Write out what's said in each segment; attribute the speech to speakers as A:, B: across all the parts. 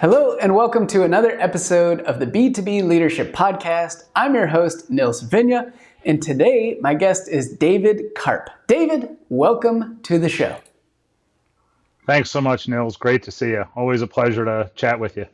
A: Hello and welcome to another episode of the B2B Leadership Podcast. I'm your host, Nils Vinje, and today my guest is David Karp. David, welcome to the show.
B: Thanks so much, Nils. Great to see you. Always a pleasure to chat with you.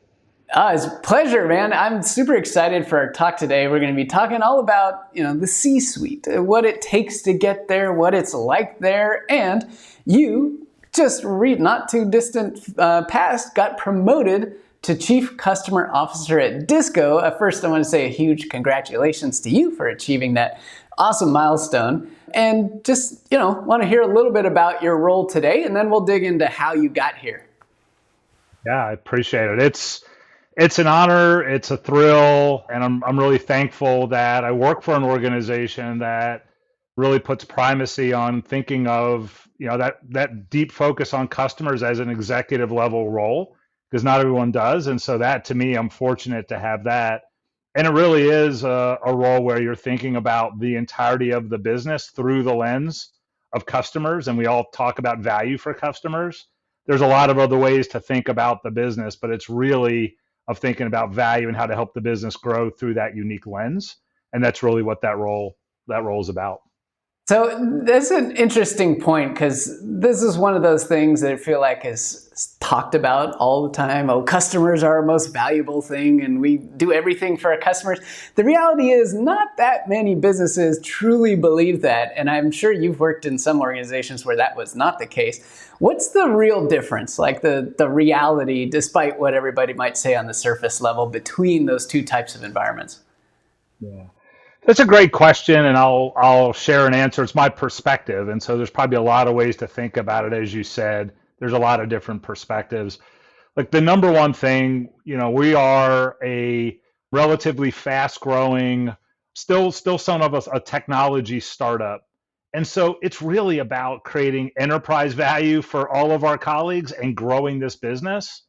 A: It's a pleasure, man. I'm super excited for our talk today. We're going to be talking all about, the C-suite, what it takes to get there, what it's like there, and you just not too distant past got promoted to Chief Customer Officer at DISQO. First, I want to say a huge congratulations to you for achieving that awesome milestone. And just, want to hear a little bit about your role today, and then we'll dig into how you got here.
B: Yeah, I appreciate it. It's an honor, it's a thrill, and I'm really thankful that I work for an organization that really puts primacy on thinking of, that deep focus on customers as an executive level role, because not everyone does. And so that, to me, I'm fortunate to have that. And it really is a role where you're thinking about the entirety of the business through the lens of customers. And we all talk about value for customers. There's a lot of other ways to think about the business, but it's really of thinking about value and how to help the business grow through that unique lens. And that's really what that role is about.
A: So that's an interesting point, because this is one of those things that I feel like is talked about all the time. Oh, customers are our most valuable thing and we do everything for our customers. The reality is not that many businesses truly believe that. And I'm sure you've worked in some organizations where that was not the case. What's the real difference, like the reality, despite what everybody might say on the surface level, between those two types of environments?
B: Yeah. That's a great question, and I'll share an answer. It's my perspective, and so there's probably a lot of ways to think about it. As you said, there's a lot of different perspectives. Like the number one thing, we are a relatively fast-growing, still some of us a technology startup, and so it's really about creating enterprise value for all of our colleagues and growing this business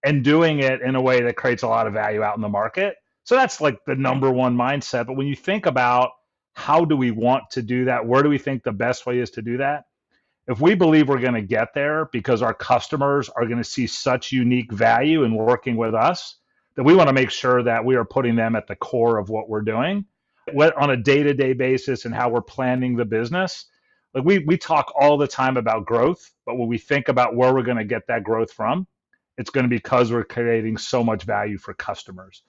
B: and doing it in a way that creates a lot of value out in the market. So that's like the number one mindset. But when you think about how do we want to do that, where do we think the best way is to do that? If we believe we're going to get there because our customers are going to see such unique value in working with us, then we want to make sure that we are putting them at the core of what we're doing on a day-to-day basis and how we're planning the business. Like we talk all the time about growth, but when we think about where we're going to get that growth from, it's going to be because we're creating so much value for customers.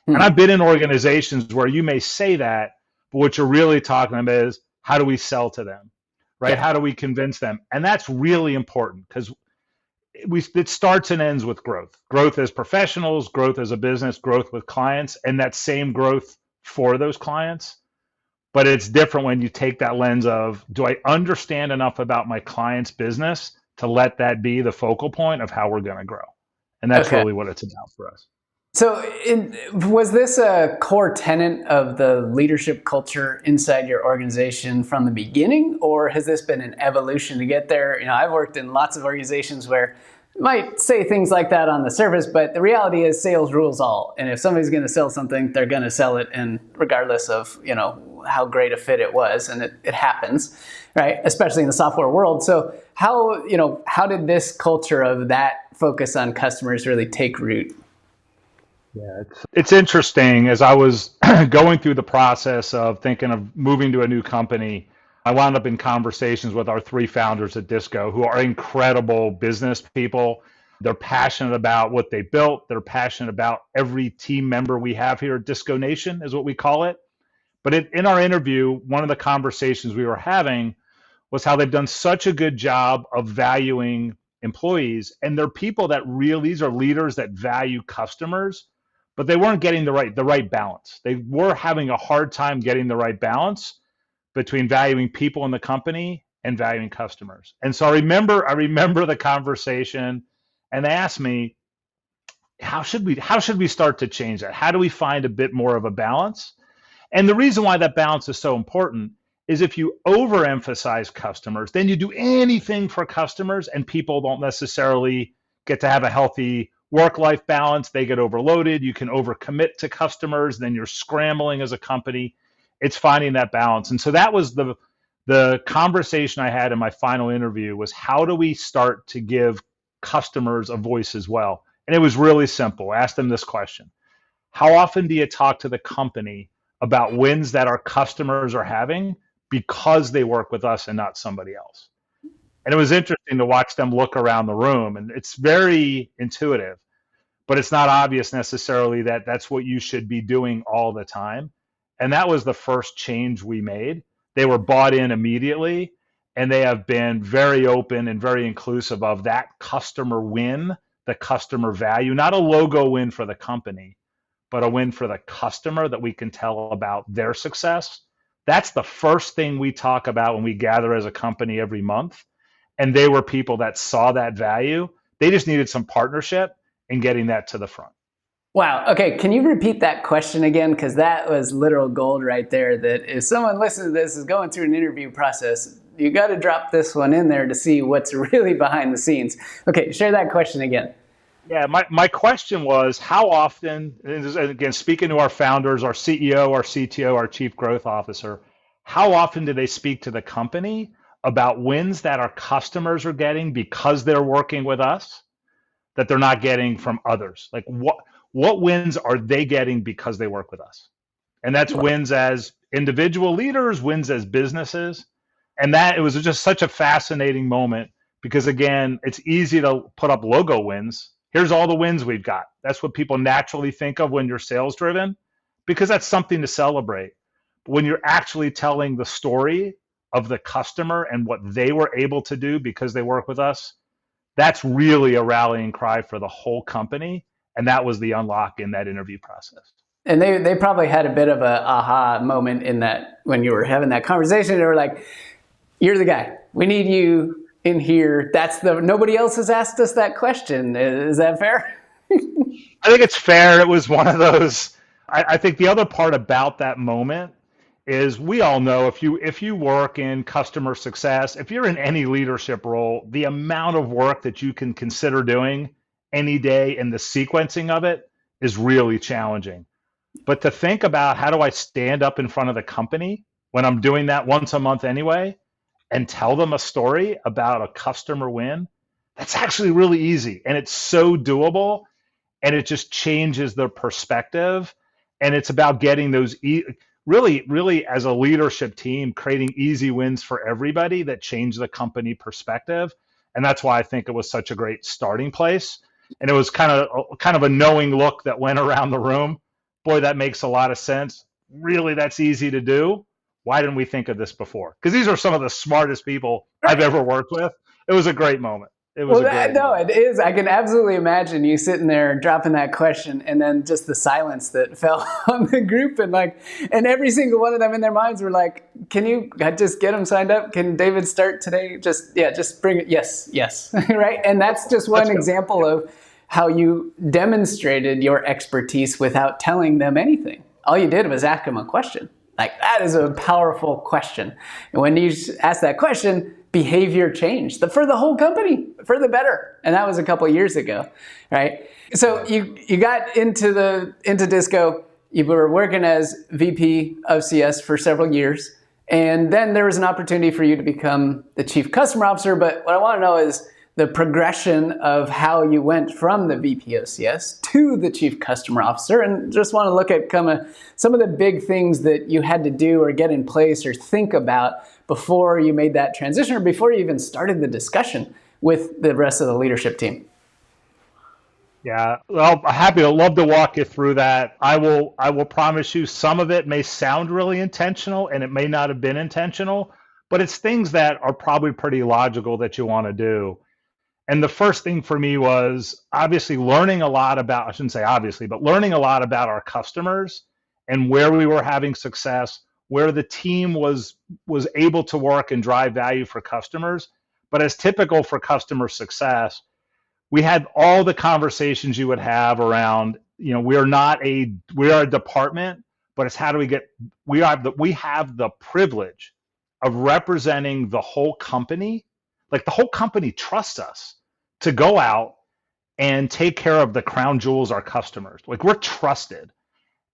B: And I've been in organizations where you may say that, but what you're really talking about is how do we sell to them, right? Yeah. How do we convince them? And that's really important because it starts and ends with growth. Growth as professionals, growth as a business, growth with clients, and that same growth for those clients. But it's different when you take that lens of, do I understand enough about my client's business to let that be the focal point of how we're going to grow? And that's really what it's about for us.
A: So was this a core tenet of the leadership culture inside your organization from the beginning, or has this been an evolution to get there? I've worked in lots of organizations where you might say things like that on the surface, but the reality is sales rules all. And if somebody's going to sell something, they're going to sell it, and regardless of, how great a fit it was, and it happens, right? Especially in the software world. So how did this culture of that focus on customers really take root?
B: Yeah, it's interesting. As I was going through the process of thinking of moving to a new company, I wound up in conversations with our three founders at DISQO, who are incredible business people. They're passionate about what they built. They're passionate about every team member we have here at DISQO Nation, is what we call it. But in our interview, one of the conversations we were having was how they've done such a good job of valuing employees, and they're people that these are leaders that value customers, but they weren't getting the right balance. They were having a hard time getting the right balance between valuing people in the company and valuing customers. And so I remember the conversation, and they asked me, how should we start to change that? How do we find a bit more of a balance? And the reason why that balance is so important is if you overemphasize customers, then you do anything for customers and people don't necessarily get to have a healthy work-life balance. They get overloaded. You can overcommit to customers. Then you're scrambling as a company. It's finding that balance. And so that was the conversation I had in my final interview was, how do we start to give customers a voice as well? And it was really simple. I asked them this question: how often do you talk to the company about wins that our customers are having because they work with us and not somebody else? And it was interesting to watch them look around the room, and it's very intuitive, but it's not obvious necessarily that that's what you should be doing all the time. And that was the first change we made. They were bought in immediately, and they have been very open and very inclusive of that customer win, the customer value, not a logo win for the company, but a win for the customer that we can tell about their success. That's the first thing we talk about when we gather as a company every month. And they were people that saw that value. They just needed some partnership in getting that to the front.
A: Wow. Okay. Can you repeat that question again? Because that was literal gold right there. That if someone listening to this is going through an interview process, you got to drop this one in there to see what's really behind the scenes. Okay. Share that question again.
B: Yeah, my question was, how often, and again, speaking to our founders, our CEO, our CTO, our Chief Growth Officer, how often do they speak to the company about wins that our customers are getting because they're working with us that they're not getting from others? Like what wins are they getting because they work with us? And that's wins as individual leaders, wins as businesses. And that it was just such a fascinating moment because, again, it's easy to put up logo wins. Here's all the wins we've got. That's what people naturally think of when you're sales driven, because that's something to celebrate. But when you're actually telling the story of the customer and what they were able to do because they work with us, that's really a rallying cry for the whole company. And that was the unlock in that interview process.
A: And they probably had a bit of a aha moment in that when you were having that conversation. They were like, "You're the guy. We need you in here." Nobody else has asked us that question. Is that fair?
B: I think it's fair. It was one of those. I think the other part about that moment is we all know if you work in customer success, if you're in any leadership role, the amount of work that you can consider doing any day and the sequencing of it is really challenging. But to think about, how do I stand up in front of the company when I'm doing that once a month anyway and tell them a story about a customer win, that's actually really easy. And it's so doable, and it just changes their perspective. And it's about getting those really as a leadership team, creating easy wins for everybody that change the company perspective. And that's why I think it was such a great starting place. And it was kind of a knowing look that went around the room. Boy, that makes a lot of sense. Really, that's easy to do. Why didn't we think of this before? Because these are some of the smartest people I've ever worked with. It was a great moment. It was
A: it is. I can absolutely imagine you sitting there dropping that question, and then just the silence that fell on the group, and every single one of them in their minds were like, "Can you just get them signed up? Can David start today? Just bring it. Yes, right." And that's just one example of how you demonstrated your expertise without telling them anything. All you did was ask them a question. Like, that is a powerful question. And when you ask that question, behavior changed for the whole company, for the better. And that was a couple of years ago, right? So you got into DISQO. You were working as VP of CS for several years. And then there was an opportunity for you to become the Chief Customer Officer. But what I want to know is the progression of how you went from the VP of CS to the Chief Customer Officer, and just want to look at some of the big things that you had to do or get in place or think about before you made that transition, or before you even started the discussion with the rest of the leadership team.
B: Yeah, well, I'd love to walk you through that. I will promise you, some of it may sound really intentional and it may not have been intentional, but it's things that are probably pretty logical that you want to do. And the first thing for me was obviously learning a lot about, I shouldn't say obviously, but learning a lot about our customers and where we were having success, where the team was able to work and drive value for customers. But as typical for customer success, we had all the conversations you would have around, we are a department, but it's how do we have the privilege of representing the whole company. Like, the whole company trusts us to go out and take care of the crown jewels, our customers. Like, we're trusted,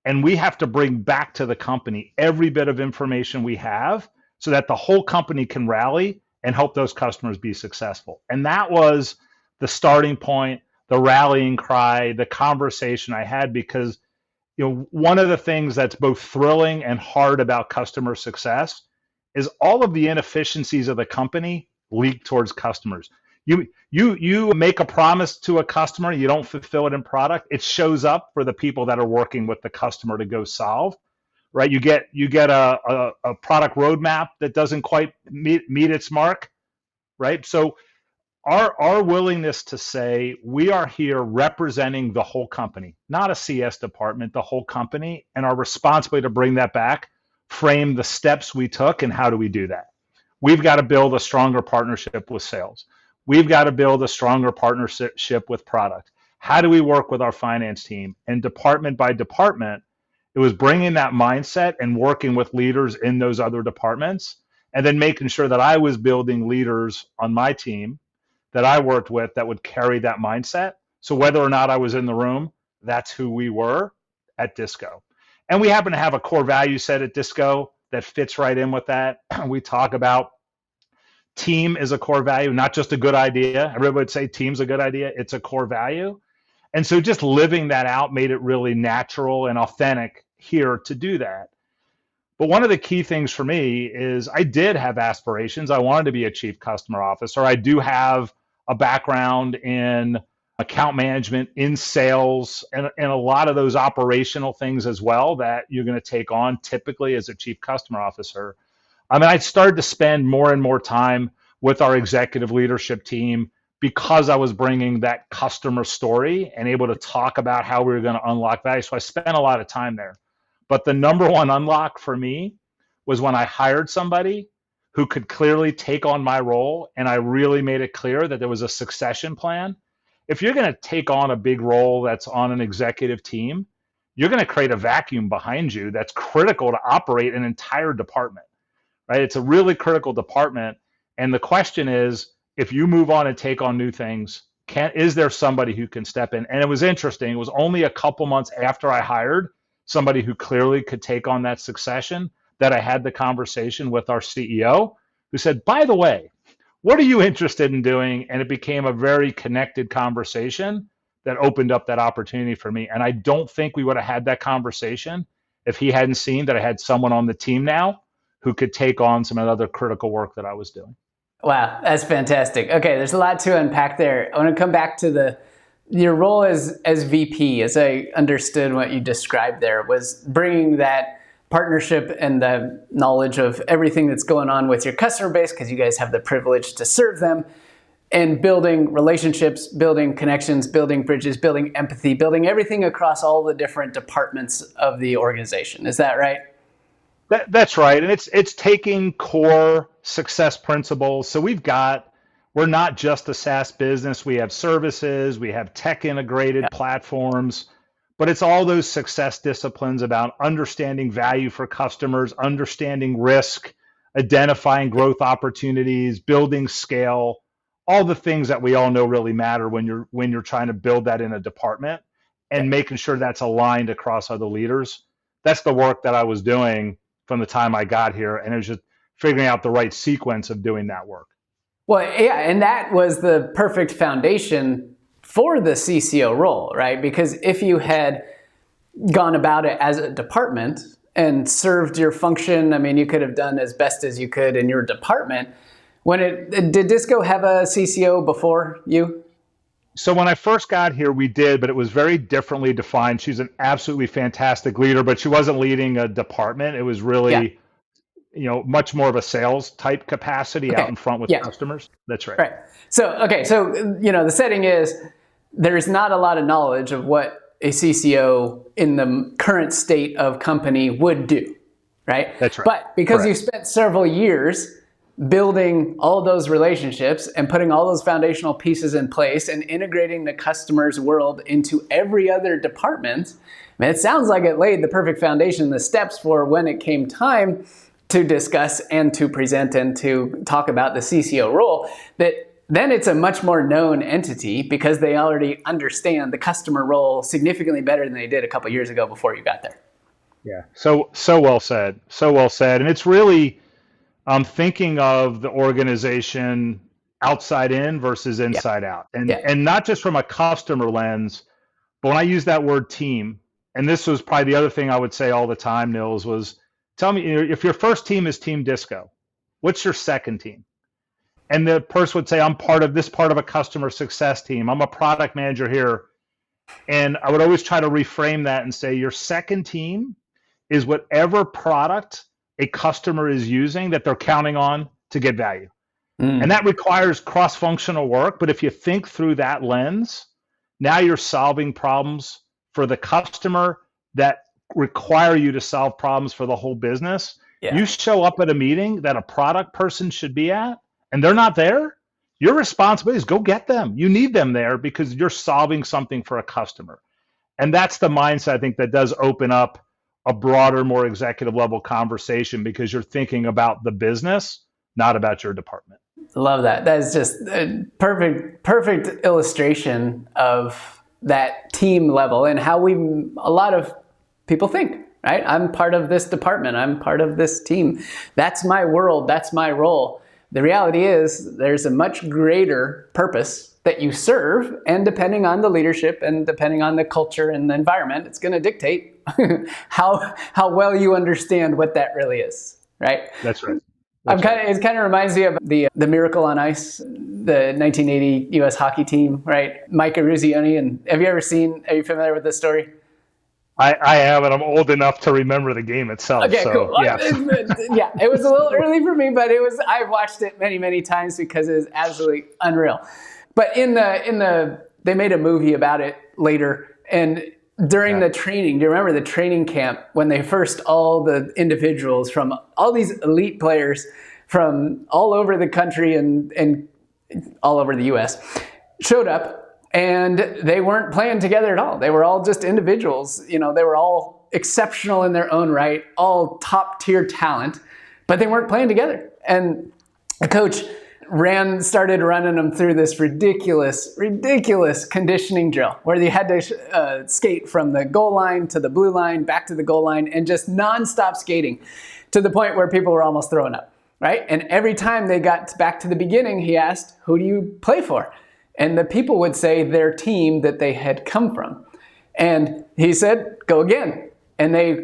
B: and we have to bring back to the company every bit of information we have so that the whole company can rally and help those customers be successful. And that was the starting point. the rallying cry, the conversation I had, because one of the things that's both thrilling and hard about customer success is all of the inefficiencies of the company leak towards customers. You make a promise to a customer, you don't fulfill it in product, it shows up for the people that are working with the customer to go solve, right? You get a product roadmap that doesn't quite meet its mark, right? So our willingness to say we are here representing the whole company, not a CS department, the whole company, and our responsibility to bring that back, frame the steps we took and how do we do that. We've got to build a stronger partnership with sales. We've got to build a stronger partnership with product. How do we work with our finance team? And department by department, it was bringing that mindset and working with leaders in those other departments, and then making sure that I was building leaders on my team that I worked with that would carry that mindset. So whether or not I was in the room, that's who we were at DISQO. And we happen to have a core value set at DISQO that fits right in with that. We talk about team is a core value, not just a good idea. Everybody would say team's a good idea. It's a core value. And so just living that out made it really natural and authentic here to do that. But one of the key things for me is I did have aspirations. I wanted to be a chief customer officer. I do have a background in account management, in sales, and a lot of those operational things as well that you're going to take on typically as a chief customer officer. I mean, I started to spend more and more time with our executive leadership team because I was bringing that customer story and able to talk about how we were going to unlock value. So I spent a lot of time there. But the number one unlock for me was when I hired somebody who could clearly take on my role, and I really made it clear that there was a succession plan. If you're going to take on a big role that's on an executive team, you're going to create a vacuum behind you that's critical to operate an entire department, right? It's a really critical department. And the question is, if you move on and take on new things, is there somebody who can step in? And it was interesting. It was only a couple months after I hired somebody who clearly could take on that succession that I had the conversation with our CEO, who said, by the way, what are you interested in doing? And it became a very connected conversation that opened up that opportunity for me. And I don't think we would have had that conversation if he hadn't seen that I had someone on the team now who could take on some of the other critical work that I was doing.
A: Wow, that's fantastic. Okay, there's a lot to unpack there. I want to come back to your role as VP, as I understood what you described there, was bringing that partnership and the knowledge of everything that's going on with your customer base, because you guys have the privilege to serve them, and building relationships, building connections, building bridges, building empathy, building everything across all the different departments of the organization. Is that right?
B: That's right. And it's taking core success principles. So we're not just a SaaS business. We have services, we have tech integrated platforms, but it's all those success disciplines about understanding value for customers, understanding risk, identifying growth opportunities, building scale, all the things that we all know really matter when you're trying to build that in a department and making sure that's aligned across other leaders. That's the work that I was doing from the time I got here, and it was just figuring out the right sequence of doing that work.
A: Well, yeah, and that was the perfect foundation for the CCO role, right? Because if you had gone about it as a department and served your function, I mean, you could have done as best as you could in your department. Did DISQO have a CCO before you?
B: So when I first got here, we did, but it was very differently defined. She's an absolutely fantastic leader, but she wasn't leading a department. It was really, much more of a sales type capacity out in front with customers. That's right.
A: Right. So the setting is there's not a lot of knowledge of what a CCO in the current state of company would do, right?
B: That's right.
A: But because you spent several years building all those relationships and putting all those foundational pieces in place and integrating the customer's world into every other department, man, it sounds like it laid the perfect foundation, the steps for when it came time to discuss and to present and to talk about the CCO role, that then it's a much more known entity because they already understand the customer role significantly better than they did a couple years ago before you got there.
B: Yeah. So well said. So well said. And it's really, I'm thinking of the organization outside in versus
A: Yeah.
B: inside out. And
A: Yeah.
B: and not just from a customer lens, but when I use that word team, and this was probably the other thing I would say all the time, Nils, was tell me, if your first team is Team DISQO, what's your second team? And the person would say, I'm part of a customer success team. I'm a product manager here. And I would always try to reframe that and say, your second team is whatever product a customer is using that they're counting on to get value. And that requires cross-functional work. But if you think through that lens, now you're solving problems for the customer that require you to solve problems for the whole business.
A: Yeah.
B: You show up at a meeting that a product person should be at, and they're not there, your responsibility is go get them. You need them there because you're solving something for a customer. And that's the mindset, I think, that does open up a broader, more executive level conversation because you're thinking about the business, not about your department.
A: Love that. That is just a perfect illustration of that team level and how a lot of people think, right? I'm part of this department. I'm part of this team. That's my world. That's my role. The reality is there's a much greater purpose that you serve, and depending on the leadership and depending on the culture and the environment, it's going to dictate how well you understand what that really is, right?
B: That's right.
A: It kind of reminds me of the Miracle on Ice, the 1980 U.S. hockey team, right? Mike Eruzione. And are you familiar with this story?
B: I am, and I'm old enough to remember the game itself.
A: Okay,
B: so,
A: cool.
B: Yeah.
A: Yeah, it was a little early for me, but I've watched it many, many times because it is absolutely unreal. But they made a movie about it later, and during the training, do you remember the training camp when they first, all the individuals from all these elite players from all over the country and all over the U.S. showed up, and they weren't playing together at all. They were all just individuals. They were all exceptional in their own right, all top tier talent, but they weren't playing together. And the coach started running them through this ridiculous conditioning drill where they had to skate from the goal line to the blue line, back to the goal line, and just nonstop skating to the point where people were almost throwing up, right? And every time they got back to the beginning, he asked, who do you play for? And the people would say their team that they had come from. And he said, go again. And they,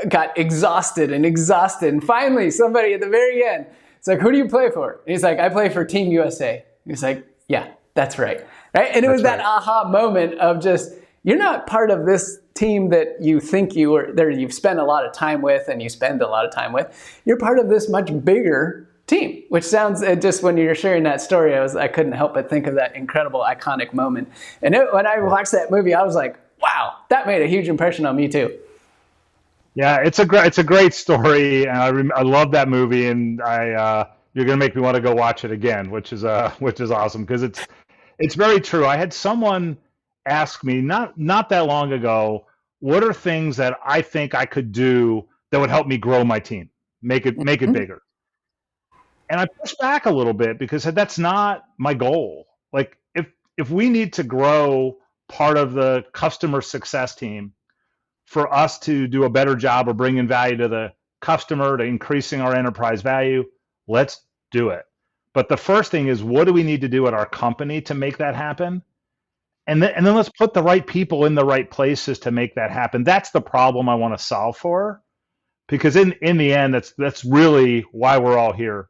A: got exhausted. And finally, somebody at the very end, it's like, who do you play for? And he's like, I play for Team USA. He's like, yeah, that's right. Right? And it was that aha moment of just, you're not part of this team that you think you've spent a lot of time with and you spend a lot of time with. You're part of this much bigger team, which sounds, just when you're sharing that story, I couldn't help but think of that incredible, iconic moment. And when I watched that movie, I was like, wow, that made a huge impression on me too.
B: Yeah, it's a great story, and I love that movie, and you're gonna make me want to go watch it again, which is awesome because it's very true. I had someone ask me not that long ago, what are things that I think I could do that would help me grow my team, make it bigger. And I pushed back a little bit because that's not my goal. Like if we need to grow part of the customer success team for us to do a better job of bringing value to the customer, to increasing our enterprise value, let's do it. But the first thing is, what do we need to do at our company to make that happen? And then let's put the right people in the right places to make that happen. That's the problem I want to solve for, because in the end, that's really why we're all here,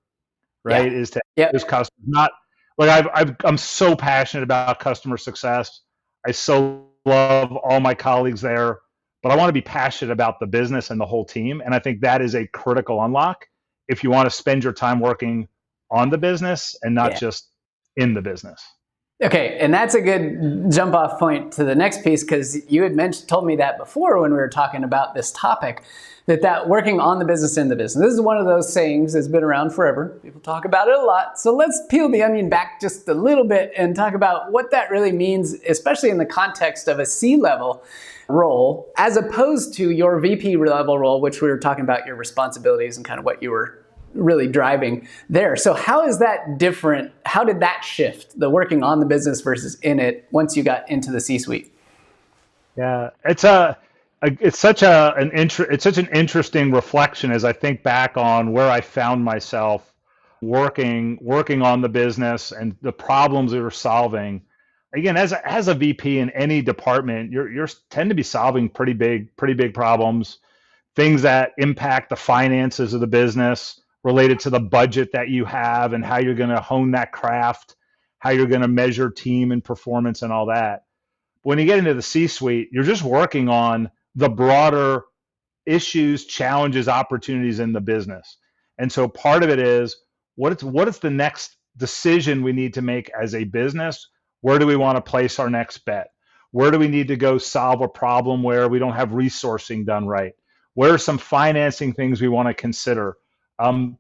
B: right? Is to this customer. Not like I'm so passionate about customer success. I so love all my colleagues there. But I want to be passionate about the business and the whole team. And I think that is a critical unlock if you want to spend your time working on the business and not just in the business.
A: Okay, and that's a good jump off point to the next piece, because you had told me that before when we were talking about this topic, that working on the business in the business. This is one of those sayings that's been around forever. People talk about it a lot. So let's peel the onion back just a little bit and talk about what that really means, especially in the context of a C-level role, as opposed to your VP level role, which we were talking about your responsibilities and kind of what you were really driving there. So how is that different? How did that shift, the working on the business versus in it, once you got into the C-suite?
B: Yeah, it's such an interesting reflection as I think back on where I found myself working on the business and the problems that we're solving. Again, as a VP in any department, you're tend to be solving pretty big problems, things that impact the finances of the business, related to the budget that you have and how you're going to hone that craft, how you're going to measure team and performance and all that. When you get into the C-suite, you're just working on the broader issues, challenges, opportunities in the business. And so part of it is what is the next decision we need to make as a business? Where do we want to place our next bet? Where do we need to go solve a problem where we don't have resourcing done right? Where are some financing things we want to consider? And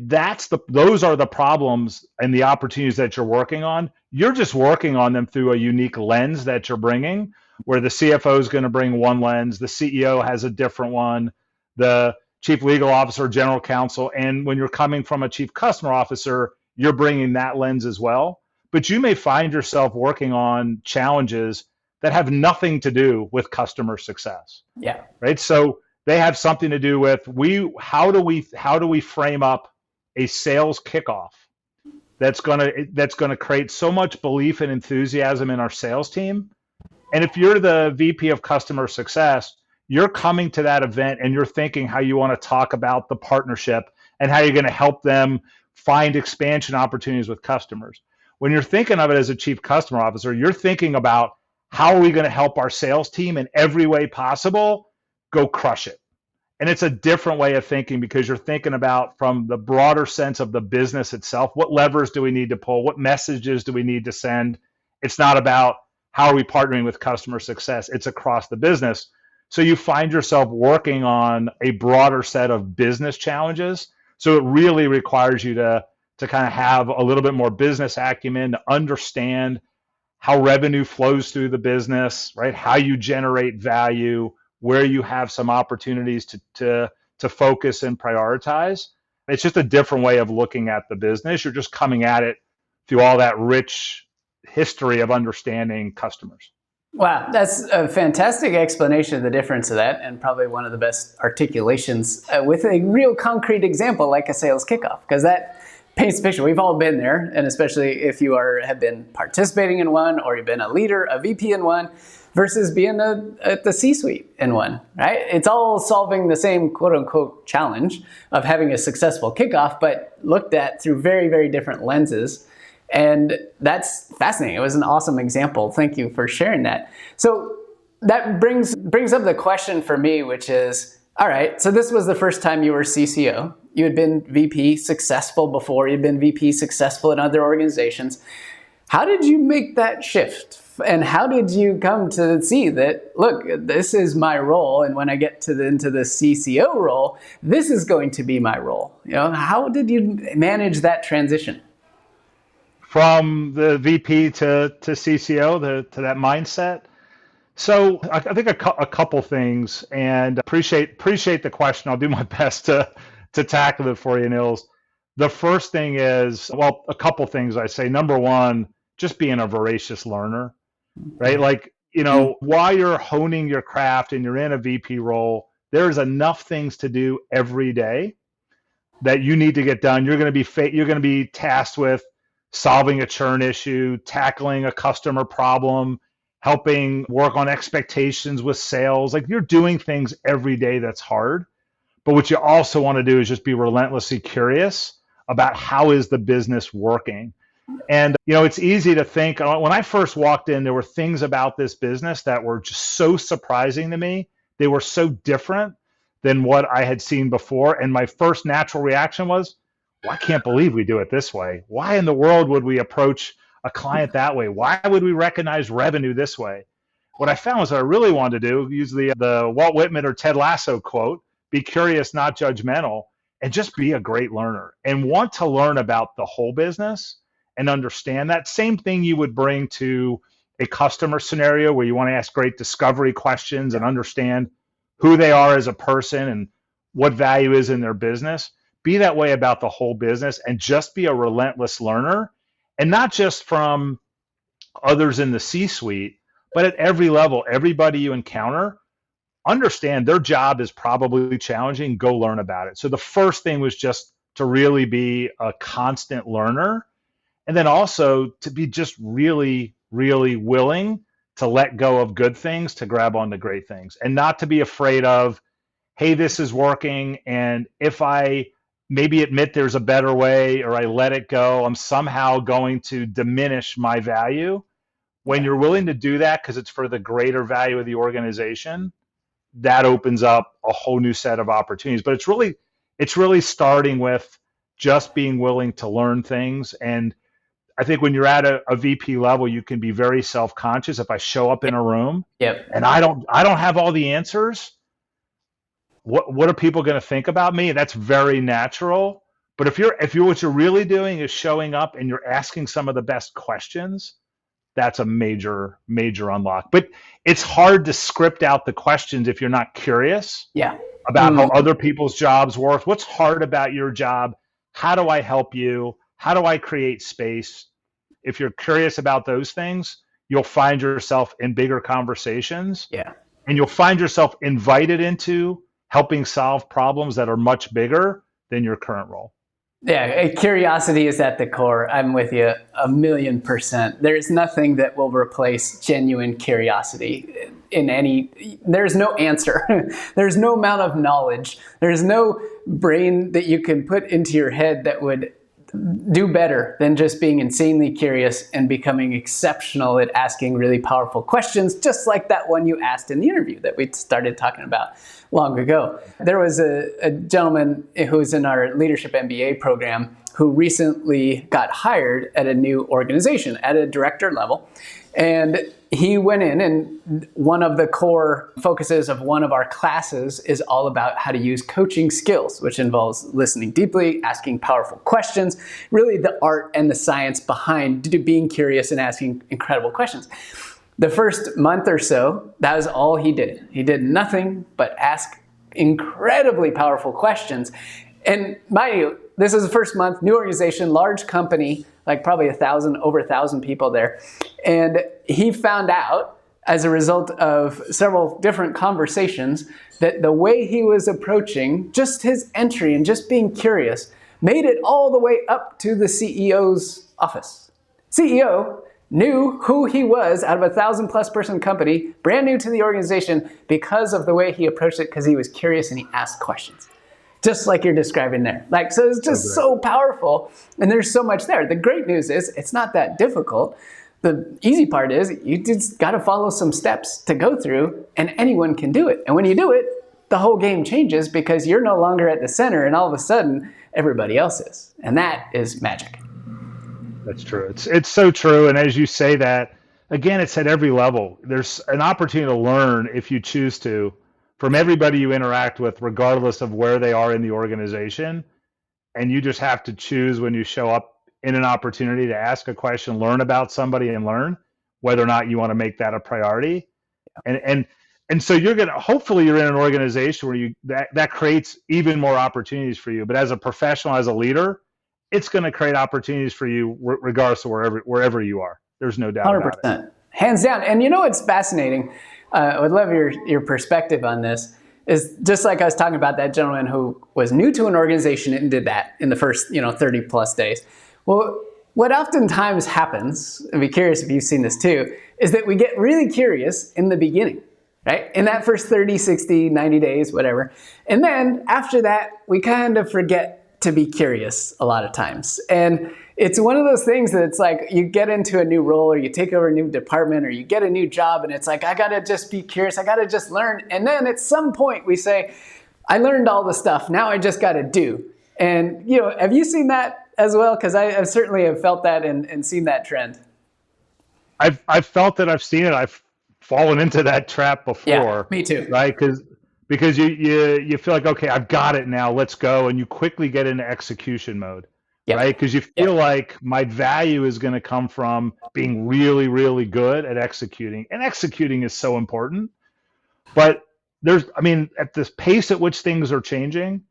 B: those are the problems and the opportunities that you're working on. You're just working on them through a unique lens that you're bringing, where the CFO is going to bring one lens, the CEO has a different one, the chief legal officer, general counsel, and when you're coming from a chief customer officer, you're bringing that lens as well. But you may find yourself working on challenges that have nothing to do with customer success.
A: Yeah.
B: Right. So they have something to do with how do we frame up a sales kickoff that's gonna create so much belief and enthusiasm in our sales team. And if you're the VP of customer success, you're coming to that event and you're thinking how you want to talk about the partnership and how you're going to help them find expansion opportunities with customers. When you're thinking of it as a chief customer officer, you're thinking about how are we going to help our sales team in every way possible go crush it. And it's a different way of thinking because you're thinking about from the broader sense of the business itself, what levers do we need to pull? What messages do we need to send? It's not about how are we partnering with customer success? It's across the business. So you find yourself working on a broader set of business challenges. So it really requires you to kind of have a little bit more business acumen, to understand how revenue flows through the business, right? How you generate value, where you have some opportunities to focus and prioritize. It's just a different way of looking at the business. You're just coming at it through all that rich history of understanding customers.
A: Wow, that's a fantastic explanation of the difference of that, and probably one of the best articulations with a real concrete example like a sales kickoff, because that paints the picture. We've all been there, and especially if you have been participating in one, or you've been a leader, a VP in one, versus being at the C-suite in one, right? It's all solving the same quote-unquote challenge of having a successful kickoff, but looked at through very, very different lenses. And that's fascinating. It was an awesome example. Thank you for sharing that. So that brings up the question for me, which is, all right, so this was the first time you were CCO. You had been VP successful before. You'd been VP successful in other organizations. How did you make that shift? And how did you come to see that, look, this is my role, and when I get into the CCO role, this is going to be my role? You know, how did you manage that transition?
B: From the VP to CCO, to that mindset. So I think a couple things, and appreciate the question. I'll do my best to tackle it for you, Nils. The first thing is, well, a couple things I say. Number one, just being a voracious learner, right? Like, you know, while you're honing your craft and you're in a VP role, there's enough things to do every day that you need to get done. You're going to be tasked with solving a churn issue, tackling a customer problem, helping work on expectations with sales. Like, you're doing things every day that's hard. But what you also want to do is just be relentlessly curious about how is the business working. And, you know, it's easy to think, when I first walked in, there were things about this business that were just so surprising to me. They were so different than what I had seen before. And my first natural reaction was, well, I can't believe we do it this way. Why in the world would we approach a client that way? Why would we recognize revenue this way? What I found was that I really wanted to do, use the Walt Whitman or Ted Lasso quote, be curious, not judgmental, and just be a great learner and want to learn about the whole business and understand that. Same thing you would bring to a customer scenario where you want to ask great discovery questions and understand who they are as a person and what value is in their business. Be that way about the whole business and just be a relentless learner, and not just from others in the C-suite, but at every level. Everybody you encounter, understand their job is probably challenging. Go learn about it. So the first thing was just to really be a constant learner. And then also to be just really, really willing to let go of good things to grab onto great things, and not to be afraid of, hey, this is working, and if I maybe admit there's a better way or I let it go, I'm somehow going to diminish my value. When you're willing to do that because it's for the greater value of the organization, that opens up a whole new set of opportunities. But it's really starting with just being willing to learn things. And I think when you're at a VP level, you can be very self-conscious. If I show up in a room and I don't have all the answers, what are people going to think about me? That's very natural. But if you're what you're really doing is showing up and you're asking some of the best questions, that's a major, major unlock. But it's hard to script out the questions if you're not curious about how other people's jobs work. What's hard about your job? How do I help you? How do I create space? If you're curious about those things, you'll find yourself in bigger conversations. And you'll find yourself invited into helping solve problems that are much bigger than your current role.
A: Yeah, curiosity is at the core. I'm with you 1,000,000%. There's nothing that will replace genuine curiosity there's no answer. There's no amount of knowledge. There's no brain that you can put into your head that would do better than just being insanely curious and becoming exceptional at asking really powerful questions, just like that one you asked in the interview that we started talking about long ago. There was a gentleman who was in our leadership MBA program who recently got hired at a new organization at a director level. And he went in, and one of the core focuses of one of our classes is all about how to use coaching skills, which involves listening deeply, asking powerful questions, really the art and the science behind being curious and asking incredible questions. The first month or so, that was all he did. He did nothing but ask incredibly powerful questions. And mind you, this is the first month, new organization, large company, like probably over 1,000 people there. And he found out, as a result of several different conversations, that the way he was approaching just his entry and just being curious made it all the way up to the CEO's office. CEO knew who he was out of a 1,000+ person company, brand new to the organization, because of the way he approached it, because he was curious and he asked questions. Just like you're describing there. So it's just so powerful, and there's so much there. The great news is it's not that difficult. The easy part is you just got to follow some steps to go through, and anyone can do it. And when you do it, the whole game changes because you're no longer at the center, and all of a sudden, everybody else is. And that is magic.
B: That's true. It's so true. And as you say that, again, it's at every level. There's an opportunity to learn if you choose to, from everybody you interact with, regardless of where they are in the organization. And you just have to choose when you show up in an opportunity to ask a question, learn about somebody and learn whether or not you want to make that a priority. And so hopefully you're in an organization where that creates even more opportunities for you. But as a professional, as a leader, it's going to create opportunities for you regardless of wherever you are. There's no doubt 100%. About it.
A: Hands down. And it's fascinating. I would love your perspective on this. Is just like I was talking about that gentleman who was new to an organization and did that in the first 30 plus days. Well, what oftentimes happens, I'd be curious if you've seen this too, is that we get really curious in the beginning, right? In that first 30, 60, 90 days, whatever. And then after that, we kind of forget to be curious a lot of times. And it's one of those things that it's like you get into a new role or you take over a new department or you get a new job and it's like, I gotta just be curious, I gotta just learn. And then at some point we say, I learned all the stuff, now I just gotta do. And have you seen that as well? Because I certainly have felt that and seen that trend.
B: I've felt it, I've seen it, I've fallen into that trap before.
A: Yeah, me too.
B: Right? Because you feel like, okay, I've got it now, let's go. And you quickly get into execution mode. Yep. Right? Because you feel like my value is going to come from being really, really good at executing. And executing is so important. But at this pace at which things are changing,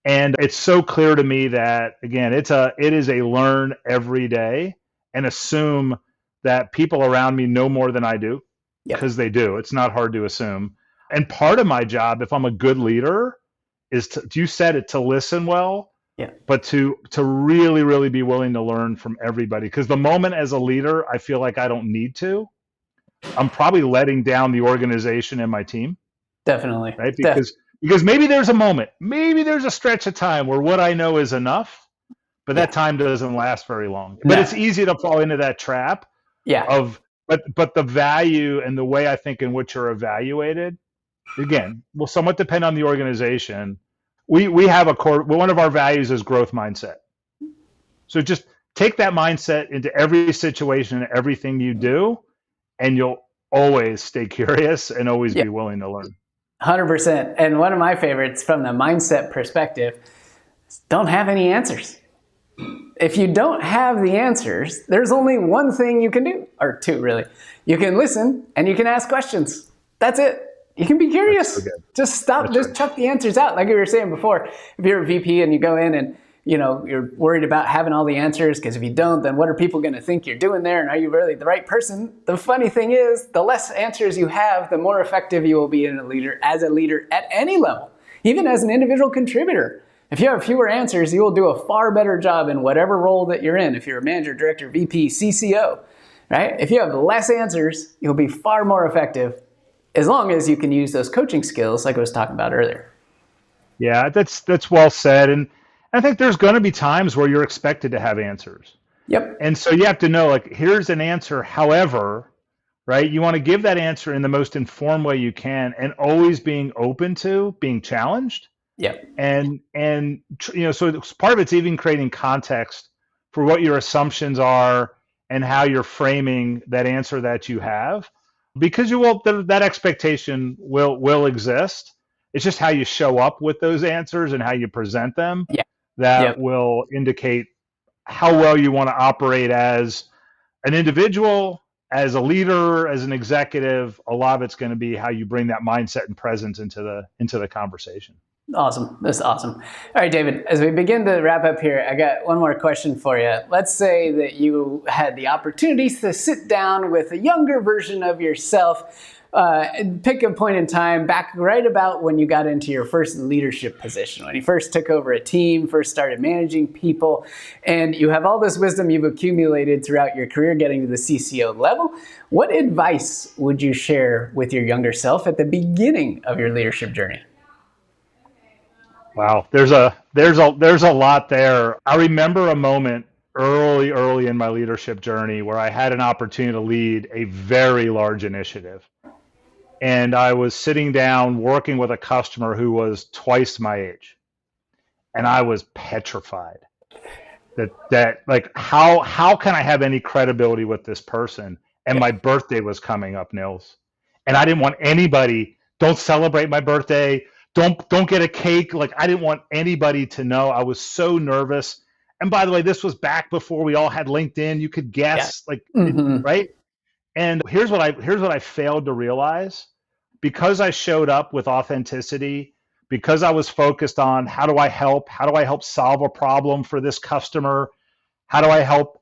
B: and it's so clear to me that, again, it is a learn every day and assume that people around me know more than I do, because they do. It's not hard to assume. And part of my job, if I'm a good leader, is you said it, to listen well,
A: Yeah.
B: but to really, really be willing to learn from everybody. Because the moment as a leader, I feel like I don't need to, I'm probably letting down the organization and my team,
A: Definitely.
B: right? Because maybe there's a moment, maybe there's a stretch of time where what I know is enough, but that
A: Yeah.
B: time doesn't last very long. But it's
A: No.
B: easy to fall into that trap
A: Yeah.
B: of, but the value and the way I think in which you're evaluated, again, will somewhat depend on the organization. We have a core, one of our values is growth mindset. So just take that mindset into every situation and everything you do, and you'll always stay curious and always
A: Yeah.
B: be willing to learn.
A: 100%. And one of my favorites from the mindset perspective is don't have any answers. If you don't have the answers, there's only one thing you can do, or two really. You can listen and you can ask questions. That's it. You can be curious.
B: So good.
A: Just stop,
B: That's
A: just
B: right.
A: chuck the answers out. Like we were saying before, if you're a VP and you go in and you're worried about having all the answers, because if you don't, then what are people going to think you're doing there? And are you really the right person? The funny thing is, the less answers you have, the more effective you will be as a leader at any level, even as an individual contributor. If you have fewer answers, you will do a far better job in whatever role that you're in. If you're a manager, director, VP, CCO, right? If you have less answers, you'll be far more effective, as long as you can use those coaching skills like I was talking about earlier.
B: Yeah, that's well said. And I think there's going to be times where you're expected to have answers.
A: Yep.
B: And so you have to know, like, here's an answer. However, right, you want to give that answer in the most informed way you can, and always being open to being challenged.
A: Yep.
B: So part of it's even creating context for what your assumptions are and how you're framing that answer that you have, because that expectation will exist. It's just how you show up with those answers and how you present them
A: Yeah.
B: that
A: Yep.
B: will indicate how well you want to operate as an individual, as a leader, as an executive. A lot of it's going to be how you bring that mindset and presence into the conversation.
A: Awesome. That's awesome. All right, David, as we begin to wrap up here, I got one more question for you. Let's say that you had the opportunity to sit down with a younger version of yourself, and pick a point in time back right about when you got into your first leadership position, when you first took over a team, first started managing people, and you have all this wisdom you've accumulated throughout your career getting to the CCO level. What advice would you share with your younger self at the beginning of your leadership journey?
B: Wow, there's a lot there. I remember a moment early in my leadership journey where I had an opportunity to lead a very large initiative. And I was sitting down working with a customer who was twice my age. And I was petrified that like how can I have any credibility with this person? And my birthday was coming up, Nils. And I didn't want anybody, don't celebrate my birthday. Don't get a cake. Like, I didn't want anybody to know. I was so nervous. And by the way, this was back before we all had LinkedIn. You could guess, right? And here's what I failed to realize. Because I showed up with authenticity, because I was focused on how do I help solve a problem for this customer? How do I help,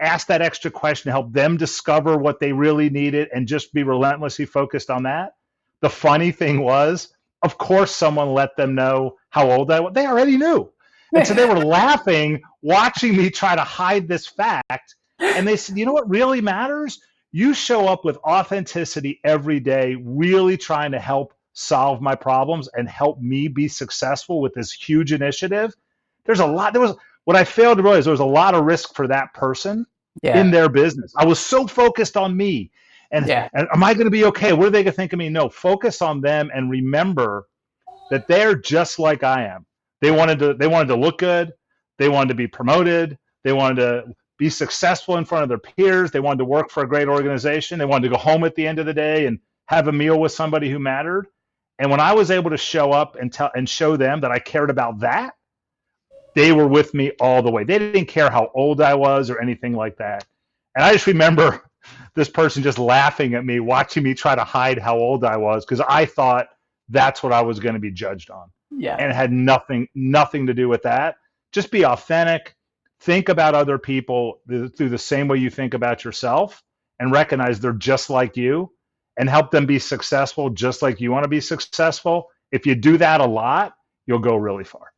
B: ask that extra question to help them discover what they really needed and just be relentlessly focused on that. The funny thing was, of course, someone let them know how old I was. They already knew. And so they were laughing, watching me try to hide this fact. And they said, you know what really matters? You show up with authenticity every day, really trying to help solve my problems and help me be successful with this huge initiative. What I failed to realize, there was a lot of risk for that person in their business. I was so focused on me. And am I going to be okay? What are they going to think of me? No, focus on them and remember that they're just like I am. They wanted to look good. They wanted to be promoted. They wanted to be successful in front of their peers. They wanted to work for a great organization. They wanted to go home at the end of the day and have a meal with somebody who mattered. And when I was able to show up and show them that I cared about that, they were with me all the way. They didn't care how old I was or anything like that. And I just remember this person just laughing at me, watching me try to hide how old I was, because I thought that's what I was going to be judged on.
A: Yeah.
B: And it had nothing to do with that. Just be authentic. Think about other people through the same way you think about yourself, and recognize they're just like you, and help them be successful just like you want to be successful. If you do that a lot, you'll go really far.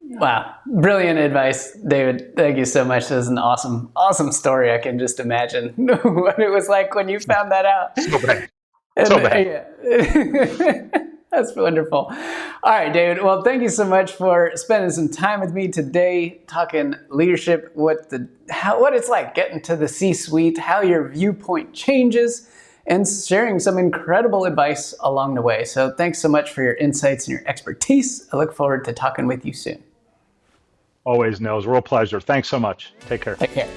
A: Wow. Brilliant advice, David. Thank you so much. That was an awesome, awesome story. I can just imagine what it was like when you found that out.
B: So bad.
A: And,
B: So bad.
A: yeah. That's wonderful. All right, David. Well, thank you so much for spending some time with me today, talking leadership, what it's like getting to the C-suite, how your viewpoint changes, and sharing some incredible advice along the way. So thanks so much for your insights and your expertise. I look forward to talking with you soon.
B: Always, Nils. Real pleasure. Thanks so much. Take care.
A: Take care.